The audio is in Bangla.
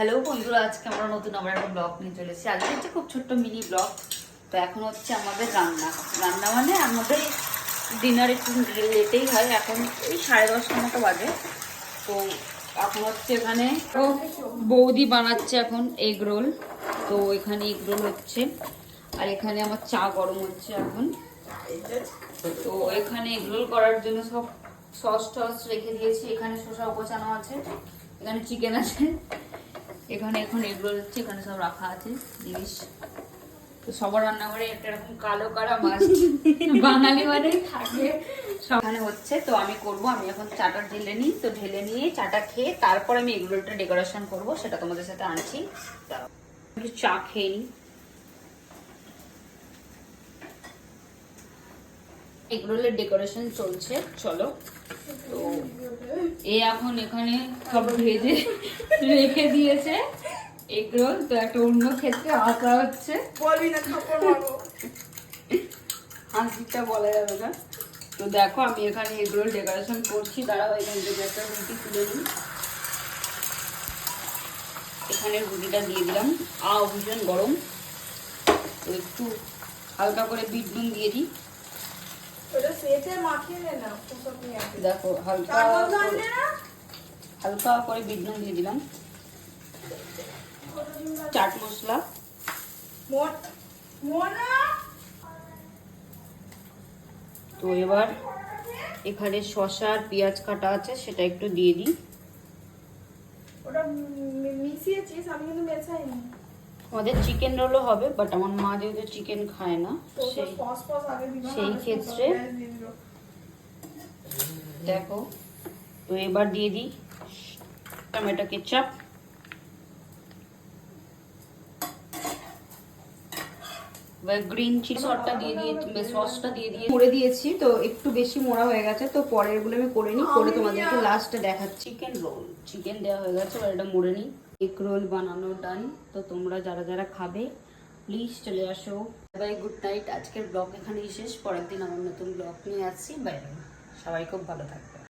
হ্যালো বন্ধুরা, আজকে আমরা নতুন আবার একটা ব্লগ নিয়ে চলে এসেছি। আজকে হচ্ছে খুব ছোট্ট মিনি ব্লগ। তো এখন হচ্ছে আমাদের রান্না মানে আমাদের ডিনার একটু লেটেই হয়, এখন এই 10:30টার মতো বাজে। তো এখন হচ্ছে এখানে বৌদি বানাচ্ছে এখন এগ রোল। তো এখানে এগ রোল হচ্ছে, আর এখানে আমার চা গরম হচ্ছে এখন। তো এখানে এগ রোল করার জন্য সব সস টস রেখে দিয়েছি। এখানে শসা উপচানো আছে, এখানে চিকেন আছে, এখানে এখন এগ রোল হচ্ছে, এখানে সব রাখা আছে জিনিস। তো সবার রান্নাঘরে একটা এরকম কালো কারা মাছ বাঙালি মানে থাকে সবখানে হচ্ছে। তো আমি করব, আমি এখন চাটা ঢেলে নিই। তো ঢেলে নিয়ে চাটা খেয়ে তারপর আমি এগ রোলটা ডেকোরেশন করবো, সেটা তোমাদের সাথে আনছি। একটু চা খেয়ে নিই। এগ রোলের ডেকোরেশন চলছে, চলো। তো এখন এখানে সব ভেজে রেখে দিয়েছে এগ রোল। তো একটা অন্য ক্ষেত্রে আসা হচ্ছে, হাসিটা বলা যাবে না। তো দেখো আমি এখানে এগ রোল ডেকোরেশন করছি। দাঁড়াও, এখান থেকে একটা রুটি তুলে নিই। এখানে রুটিটা দিয়ে দিলাম। ভীষণ গরম, তো একটু হালকা করে বিট নুন দিয়ে দিই। দেখো হালকা করে বিট নুন দিয়ে দিলাম, চাট মশলা। তো এবার এখানে শসা আর পেঁয়াজ কাটা আছে, সেটা একটু দিয়ে দিই। আমাদের চিকেন রোলও হবে, বাট আমার মা যেহেতু চিকেন খায় না, সেই ক্ষেত্রে দেখো। তো এবার দিয়ে দিই টমেটো কেচাপ। গ্রিন চিলি সসটা দিয়ে মুড়ে দিয়েছি। তো একটু বেশি মোড়া হয়ে গেছে, তো পরের গুলো আমি করে নিই, করে তোমাদেরকে লাস্টে দেখাচ্ছি। চিকেন রোল, চিকেন দেওয়া হয়ে গেছে, এবার এটা মুড়ে নিই। এগ রোল বানানো ডান। তো তোমরা যারা যারা খাবে প্লিজ চলে আসো। Bye, good night. আজকের ব্লগ এখানেই শেষ, পরের দিন আমার নতুন ব্লগ নিয়ে আসছি। বাই বাই, সবাই খুব ভালো থাকবে।